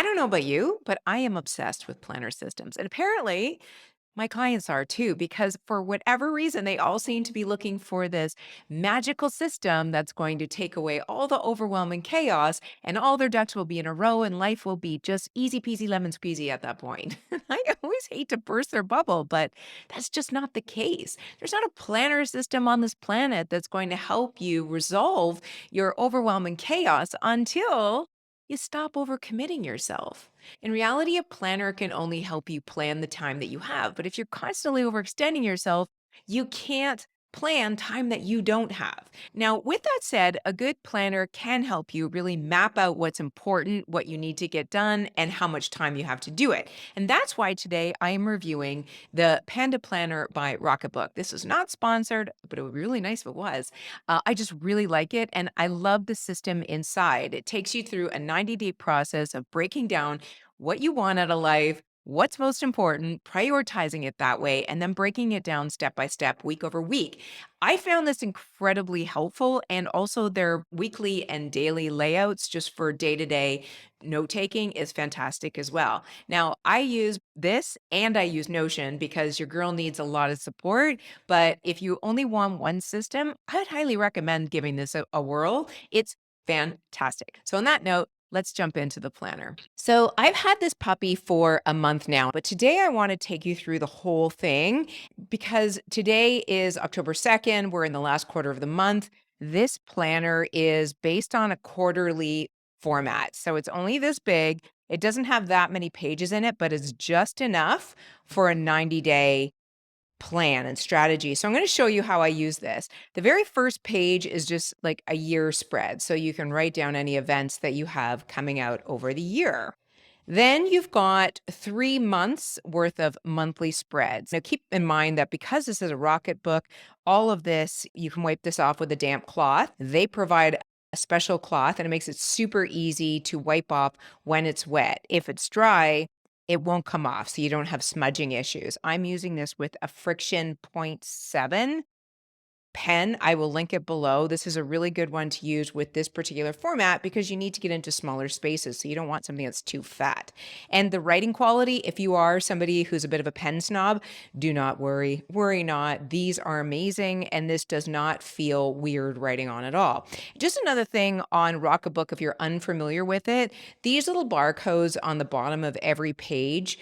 don't know about you, but I am obsessed with planner systems. And apparently, my clients are too, because for whatever reason, they all seem to be looking for this magical system that's going to take away all the overwhelming chaos and all their ducks will be in a row and life will be just easy peasy lemon squeezy at that point. I always hate to burst their bubble, but that's just not the case. There's not a planner system on this planet that's going to help you resolve your overwhelming chaos until you stop overcommitting yourself. In reality, a planner can only help you plan the time that you have. But if you're constantly overextending yourself, you can't plan time that you don't have. Now, with that said, a good planner can help you really map out what's important, what you need to get done, and how much time you have to do it. And that's why today I am reviewing the Panda Planner by Rocketbook. This is not sponsored, but it would be really nice if it was. I just really like it, and I love the system inside. It takes you through a 90-day process of breaking down what you want out of life, what's most important, prioritizing it that way, and then breaking it down step by step, week over week. I found this incredibly helpful, and also their weekly and daily layouts just for day to day note taking is fantastic as well. Now, I use this and I use Notion because your girl needs a lot of support. But if you only want one system, I'd highly recommend giving this a whirl. It's fantastic. So, on that note, let's jump into the planner. So, I've had this puppy for a month now, but today I want to take you through the whole thing because today is October 2nd. We're in the last quarter of the month. This planner is based on a quarterly format. So, it's only this big. It doesn't have that many pages in it, but it's just enough for a 90-day plan and strategy. So I'm going to show you how I use this. The very first page is just like a year spread. So you can write down any events that you have coming out over the year. Then you've got 3 months worth of monthly spreads. Now, keep in mind that because this is a Rocket book, all of this, you can wipe this off with a damp cloth. They provide a special cloth and it makes it super easy to wipe off when it's wet. If it's dry, it won't come off, so you don't have smudging issues. I'm using this with a friction point 0.7 pen. I will link it below. This is a really good one to use with this particular format because you need to get into smaller spaces. So you don't want something that's too fat. And the writing quality, if you are somebody who's a bit of a pen snob, do not worry. Worry not. These are amazing. And this does not feel weird writing on at all. Just another thing on Rocketbook, if you're unfamiliar with it, these little barcodes on the bottom of every page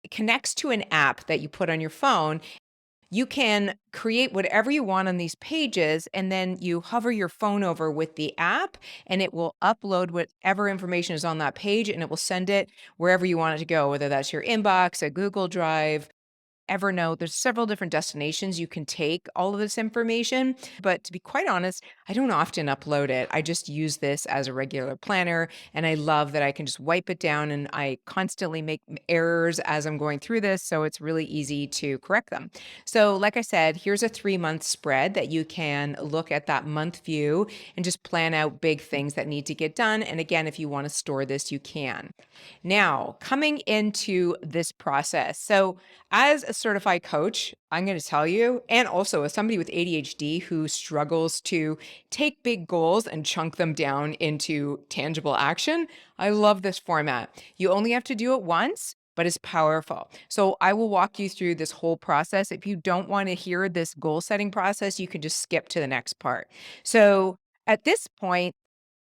connects to an app that you put on your phone. You can create whatever you want on these pages, and then you hover your phone over with the app, and it will upload whatever information is on that page, and it will send it wherever you want it to go, whether that's your inbox, a Google Drive, Evernote. There's several different destinations you can take all of this information. But to be quite honest, I don't often upload it. I just use this as a regular planner. And I love that I can just wipe it down and I constantly make errors as I'm going through this. So it's really easy to correct them. So, like I said, here's a 3 month spread that you can look at that month view and just plan out big things that need to get done. And again, if you want to store this, you can. Now, coming into this process. So, as a certified coach, I'm going to tell you, and also as somebody with ADHD who struggles to take big goals and chunk them down into tangible action, I love this format. You only have to do it once, but it's powerful. So I will walk you through this whole process. If you don't want to hear this goal setting process, you can just skip to the next part. So at this point,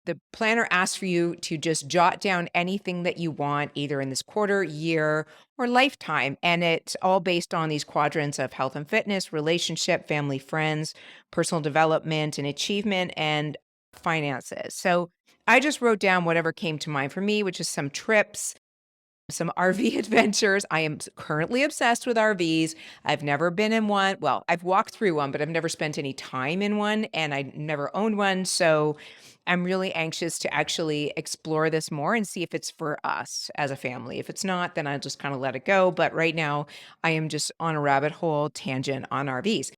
the planner asks for you to just jot down anything that you want, either in this quarter, year, or lifetime. And it's all based on these quadrants of health and fitness, relationship, family, friends, personal development and achievement, and finances. So I just wrote down whatever came to mind for me, which is some trips, some RV adventures. I am currently obsessed with RVs. I've never been in one. Well, I've walked through one, but I've never spent any time in one and I never owned one. So I'm really anxious to actually explore this more and see if it's for us as a family. If it's not, then I'll just kind of let it go. But right now, I am just on a rabbit hole tangent on RVs.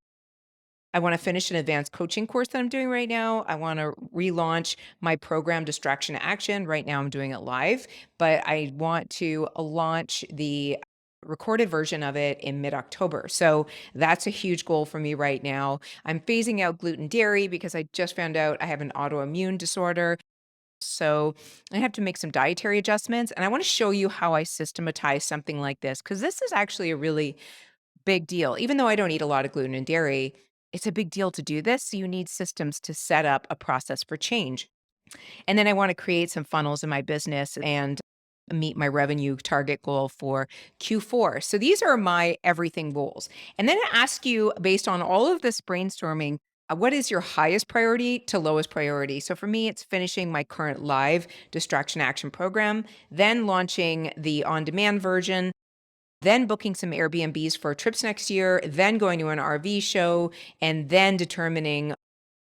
I want to finish an advanced coaching course that I'm doing right now. I want to relaunch my program, Distraction to Action. Right now, I'm doing it live, but I want to launch the recorded version of it in mid-October. So that's a huge goal for me right now. I'm phasing out gluten dairy because I just found out I have an autoimmune disorder. So I have to make some dietary adjustments. And I want to show you how I systematize something like this because this is actually a really big deal. Even though I don't eat a lot of gluten and dairy, it's a big deal to do this. So you need systems to set up a process for change. And then I want to create some funnels in my business and meet my revenue target goal for Q4. So these are my everything goals. And then I ask you, based on all of this brainstorming, what is your highest priority to lowest priority? So for me, it's finishing my current live distraction action program, then launching the on demand version, then booking some Airbnbs for trips next year, then going to an RV show, and then determining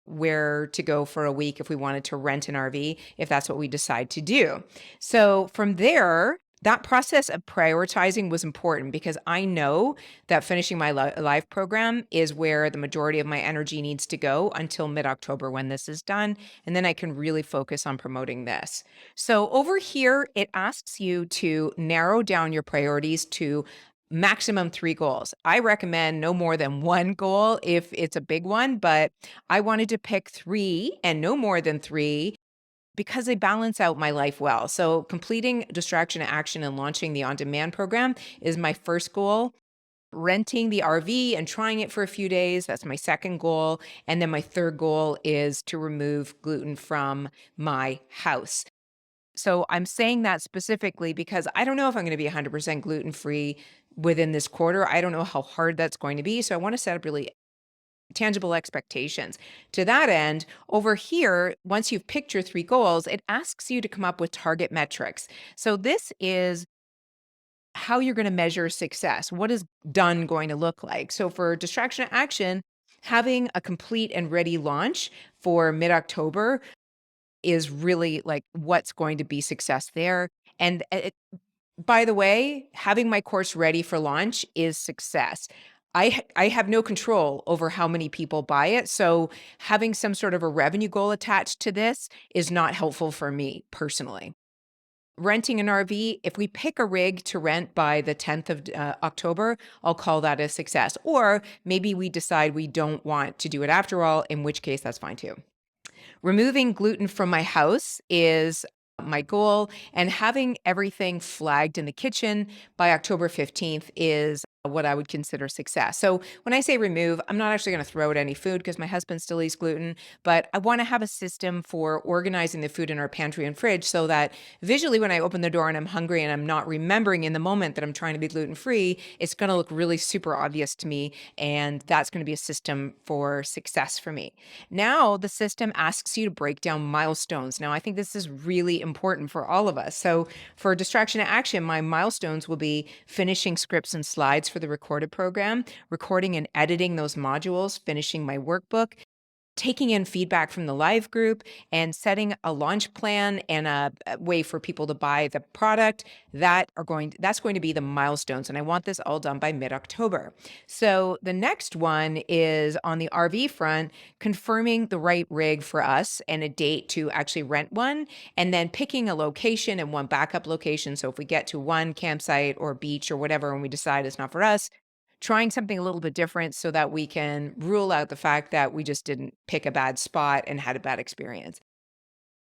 where to go for a week if we wanted to rent an RV, if that's what we decide to do. So from there, that process of prioritizing was important because I know that finishing my live program is where the majority of my energy needs to go until mid October when this is done. And then I can really focus on promoting this. So over here, it asks you to narrow down your priorities to maximum 3 goals. I recommend no more than 1 goal if it's a big one, but I wanted to pick 3 and no more than 3 because they balance out my life well. So completing distraction action and launching the on-demand program is my first goal. Renting the RV and trying it for a few days, that's my second goal. And then my third goal is to remove gluten from my house. So I'm saying that specifically because I don't know if I'm going to be 100% gluten free within this quarter. I don't know how hard that's going to be. So I want to set up really tangible expectations. To that end, over here, once you've picked your 3 goals, it asks you to come up with target metrics. So this is how you're going to measure success. What is done going to look like? So for distraction action, having a complete and ready launch for mid October is really like what's going to be success there. And by the way, having my course ready for launch is success. I have no control over how many people buy it. So having some sort of a revenue goal attached to this is not helpful for me personally. Renting an RV, if we pick a rig to rent by the 10th of October, I'll call that a success. Or maybe we decide we don't want to do it after all, in which case that's fine too. Removing gluten from my house is my goal, and having everything flagged in the kitchen by October 15th is what I would consider success. So when I say remove, I'm not actually going to throw out any food because my husband still eats gluten, but I want to have a system for organizing the food in our pantry and fridge so that visually when I open the door and I'm hungry and I'm not remembering in the moment that I'm trying to be gluten free, it's going to look really super obvious to me. And that's going to be a system for success for me. Now, the system asks you to break down milestones. Now, I think this is really important for all of us. So, for distraction action, my milestones will be finishing scripts and slides for the recorded program, recording and editing those modules, finishing my workbook, taking in feedback from the live group and setting a launch plan and a way for people to buy the product that's going to be the milestones, and I want this all done by mid-October. So the next one is on the RV front, confirming the right rig for us and a date to actually rent one, and then picking a location and one backup location. So if we get to one campsite or beach or whatever and we decide it's not for us, trying something a little bit different so that we can rule out the fact that we just didn't pick a bad spot and had a bad experience.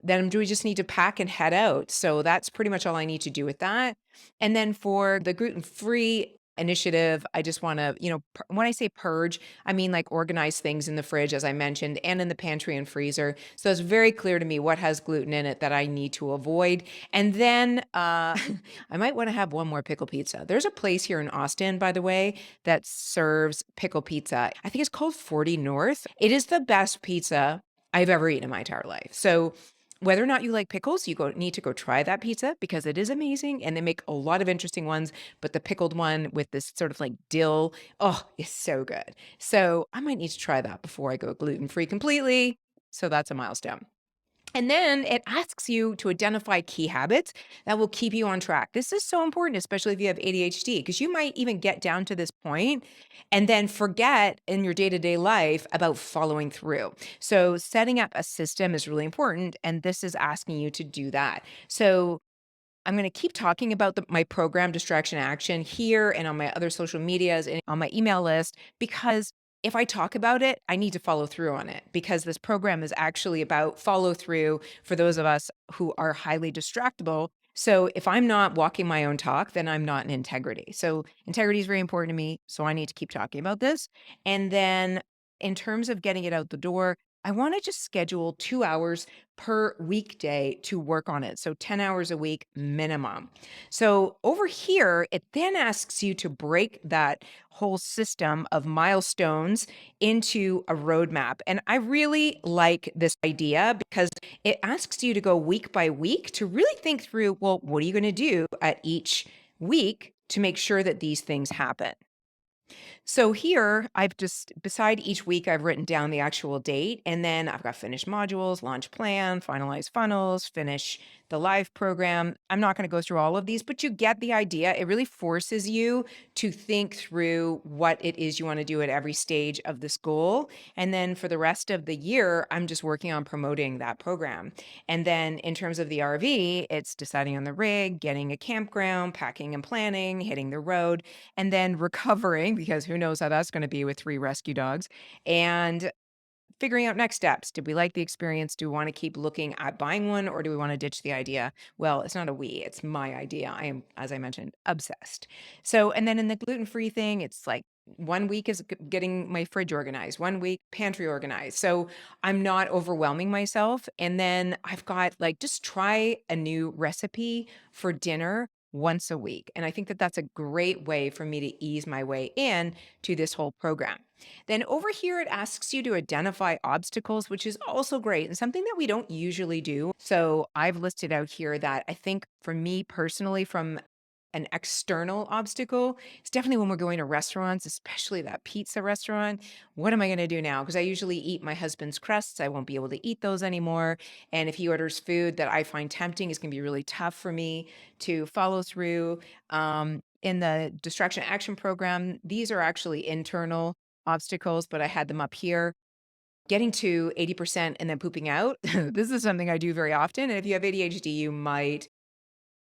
Then do we just need to pack and head out? So that's pretty much all I need to do with that. And then for the gluten-free initiative, I just want to, when I say purge, I mean like organize things in the fridge, as I mentioned, and in the pantry and freezer. So it's very clear to me what has gluten in it that I need to avoid. And then I might want to have one more pickle pizza. There's a place here in Austin, by the way, that serves pickle pizza. I think it's called 40 North. It is the best pizza I've ever eaten in my entire life. So whether or not you like pickles, need to go try that pizza because it is amazing and they make a lot of interesting ones, but the pickled one with this sort of like dill, oh, is so good. So I might need to try that before I go gluten-free completely. So that's a milestone. And then it asks you to identify key habits that will keep you on track. This is so important, especially if you have ADHD, because you might even get down to this point and then forget in your day to day life about following through. So, setting up a system is really important. And this is asking you to do that. So, I'm going to keep talking about my program, Distraction Action, here and on my other social medias and on my email list because if I talk about it, I need to follow through on it because this program is actually about follow through for those of us who are highly distractible. So if I'm not walking my own talk, then I'm not in integrity. So integrity is very important to me. So I need to keep talking about this. And then in terms of getting it out the door, I want to just schedule 2 hours per weekday to work on it. So 10 hours a week minimum. So over here, it then asks you to break that whole system of milestones into a roadmap. And I really like this idea because it asks you to go week by week to really think through, well, what are you going to do at each week to make sure that these things happen? So here, I've just beside each week, I've written down the actual date, and then I've got finished modules, launch plan, finalize funnels, finish the live program. I'm not going to go through all of these, but you get the idea. It really forces you to think through what it is you want to do at every stage of this goal. And then for the rest of the year, I'm just working on promoting that program. And then in terms of the RV, it's deciding on the rig, getting a campground, packing and planning, hitting the road, and then recovering because who knows how that's going to be with 3 rescue dogs, and figuring out next steps. Did we like the experience? Do we want to keep looking at buying one or do we want to ditch the idea? Well, it's not a we, it's my idea. I am, as I mentioned, obsessed. So, and then in the gluten free thing, it's like 1 week is getting my fridge organized, 1 week pantry organized. So I'm not overwhelming myself. And then I've got like, just try a new recipe for dinner once a week. And I think that that's a great way for me to ease my way in to this whole program. Then over here, it asks you to identify obstacles, which is also great and something that we don't usually do. So I've listed out here that I think for me personally, from an external obstacle, it's definitely when we're going to restaurants, especially that pizza restaurant. What am I going to do now? Because I usually eat my husband's crusts. I won't be able to eat those anymore. And if he orders food that I find tempting, it's going to be really tough for me to follow through. In the distraction action program, these are actually internal obstacles, but I had them up here. Getting to 80% and then pooping out. This is something I do very often. And if you have ADHD, you might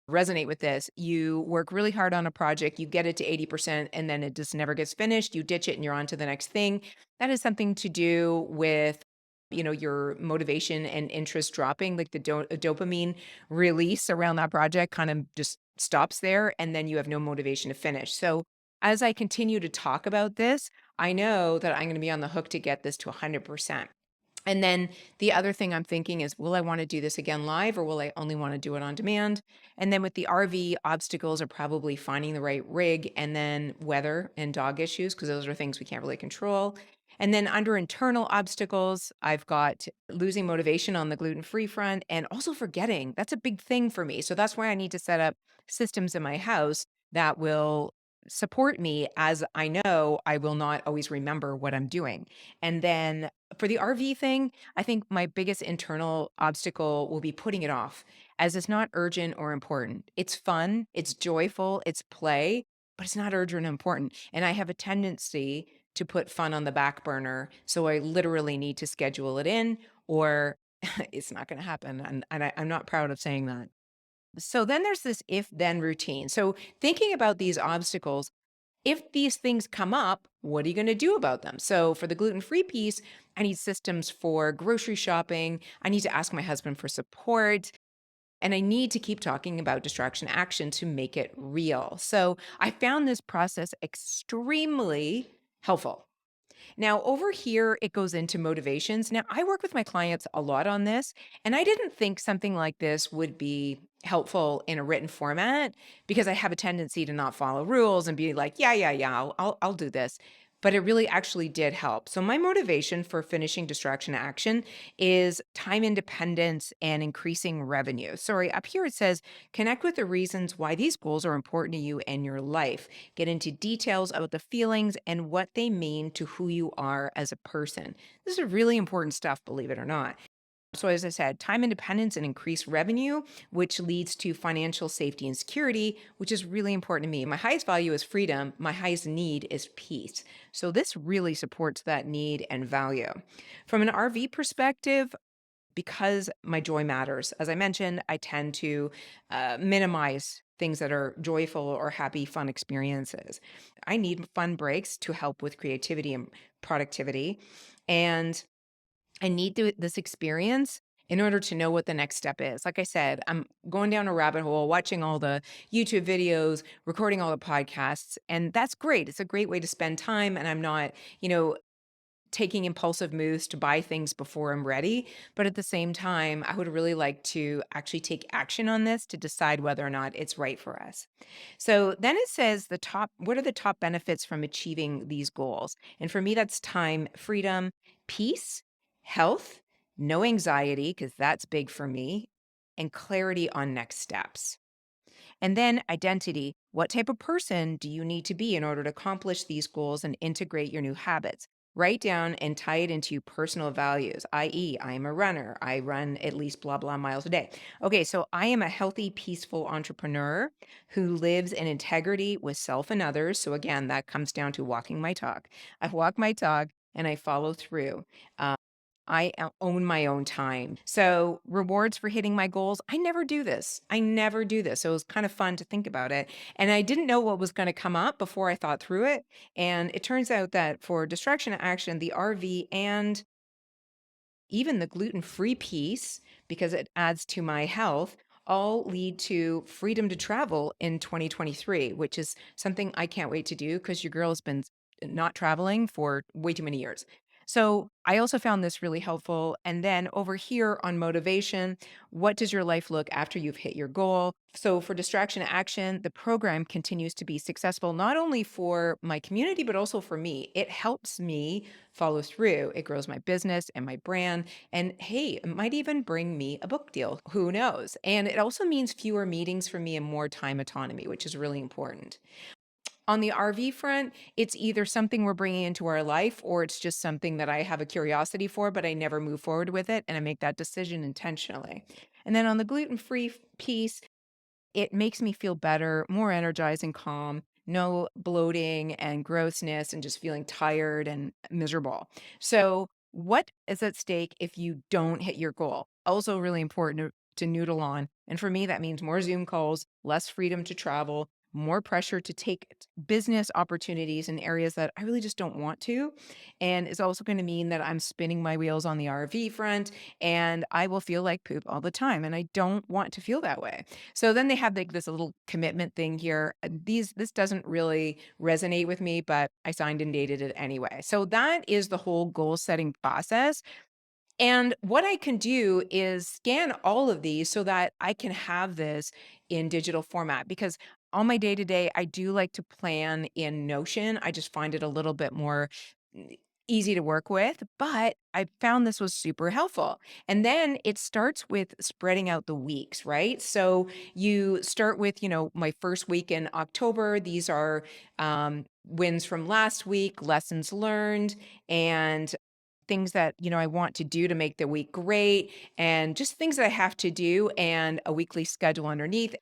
resonate with this. You work really hard on a project, you get it to 80%, and then it just never gets finished. You ditch it and you're on to the next thing. That is something to do with your motivation and interest dropping, like the dopamine release around that project kind of just stops there, and then you have no motivation to finish. So as I continue to talk about this, I know that I'm going to be on the hook to get this to 100%. And then the other thing I'm thinking is, will I want to do this again live or will I only want to do it on demand? And then with the RV, obstacles are probably finding the right rig and then weather and dog issues, because those are things we can't really control. And then under internal obstacles, I've got losing motivation on the gluten free front and also forgetting. That's a big thing for me. So that's why I need to set up systems in my house that will support me, as I know I will not always remember what I'm doing. And then for the RV thing, I think my biggest internal obstacle will be putting it off, as it's not urgent or important. It's fun, it's joyful, it's play, but it's not urgent or important. And I have a tendency to put fun on the back burner. So I literally need to schedule it in, or it's not going to happen. I'm not proud of saying that. So then there's this if then routine. So thinking about these obstacles, if these things come up, what are you going to do about them? So for the gluten free piece, I need systems for grocery shopping. I need to ask my husband for support. And I need to keep talking about distraction action to make it real. So I found this process extremely helpful. Now, over here, it goes into motivations. Now, I work with my clients a lot on this, and I didn't think something like this would be helpful in a written format because I have a tendency to not follow rules and be like, yeah, I'll do this. But it really actually did help. So, my motivation for finishing distraction action is time independence and increasing revenue. Sorry, up here it says connect with the reasons why these goals are important to you and your life. Get into details about the feelings and what they mean to who you are as a person. This is really important stuff, believe it or not. So, as I said, time independence and increased revenue, which leads to financial safety and security, which is really important to me. My highest value is freedom. My highest need is peace. So, this really supports that need and value. From an RV perspective, because my joy matters, as I mentioned, I tend to minimize things that are joyful or happy, fun experiences. I need fun breaks to help with creativity and productivity. And I need this experience in order to know what the next step is. Like I said, I'm going down a rabbit hole, watching all the YouTube videos, recording all the podcasts, and that's great. It's a great way to spend time. And I'm not, you know, taking impulsive moves to buy things before I'm ready. But at the same time, I would really like to actually take action on this to decide whether or not it's right for us. So then it says what are the top benefits from achieving these goals? And for me, that's time, freedom, peace, health, no anxiety, because that's big for me, and clarity on next steps. And then identity. What type of person do you need to be in order to accomplish these goals and integrate your new habits? Write down and tie it into personal values, i.e., I am a runner. I run at least blah, blah miles a day. Okay, so I am a healthy, peaceful entrepreneur who lives in integrity with self and others. So again, that comes down to walking my talk. I walk my talk and I follow through. Own my own time. So, rewards for hitting my goals. I never do this. I never do this. So, it was kind of fun to think about it. And I didn't know what was going to come up before I thought through it. And it turns out that for distraction action, the RV and even the gluten-free piece, because it adds to my health, all lead to freedom to travel in 2023, which is something I can't wait to do because your girl has been not traveling for way too many years. So I also found this really helpful. And then over here on motivation, what does your life look after you've hit your goal? So for distraction action, the program continues to be successful, not only for my community, but also for me. It helps me follow through. It grows my business and my brand. And hey, it might even bring me a book deal. Who knows? And it also means fewer meetings for me and more time autonomy, which is really important. On the RV front, it's either something we're bringing into our life or it's just something that I have a curiosity for, but I never move forward with it. And I make that decision intentionally. And then on the gluten free piece, it makes me feel better, more energized and calm, no bloating and grossness and just feeling tired and miserable. So, what is at stake if you don't hit your goal? Also, really important to noodle on. And for me, that means more Zoom calls, less freedom to travel, more pressure to take business opportunities in areas that I really just don't want to. And it's also going to mean that I'm spinning my wheels on the RV front and I will feel like poop all the time. And I don't want to feel that way. So then they have like this little commitment thing here. This doesn't really resonate with me, but I signed and dated it anyway. So that is the whole goal setting process. And what I can do is scan all of these so that I can have this in digital format because on my day to day, I do like to plan in Notion. I just find it a little bit more mm, easy to work with, but I found this was super helpful. And then it starts with spreading out the weeks, right? So you start with, my first week in October. These are wins from last week, lessons learned, and things that, I want to do to make the week great and just things that I have to do and a weekly schedule underneath.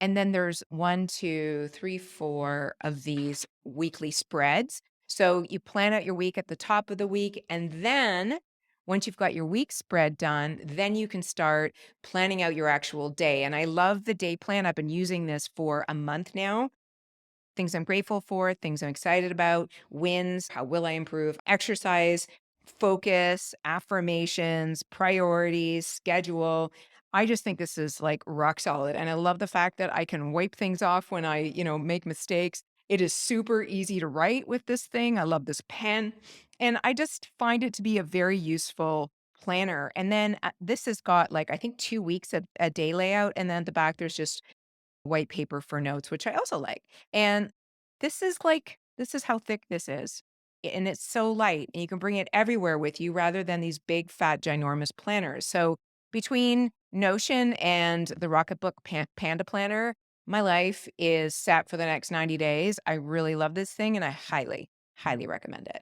And then there's one, two, three, four of these weekly spreads. So you plan out your week at the top of the week. And then once you've got your week spread done, then you can start planning out your actual day. And I love the day plan. I've been using this for a month now. Things I'm grateful for, things I'm excited about, wins, how will I improve, exercise, focus, affirmations, priorities, schedule. I just think this is like rock solid. And I love the fact that I can wipe things off when I, make mistakes. It is super easy to write with this thing. I love this pen. And I just find it to be a very useful planner. And then this has got like, I think 2 weeks of a day layout. And then at the back, there's just white paper for notes, which I also like. And this is how thick this is. And it's so light and you can bring it everywhere with you rather than these big, fat, ginormous planners. So between Notion and the Rocketbook Panda Planner, my life is set for the next 90 days. I really love this thing and I highly, highly recommend it.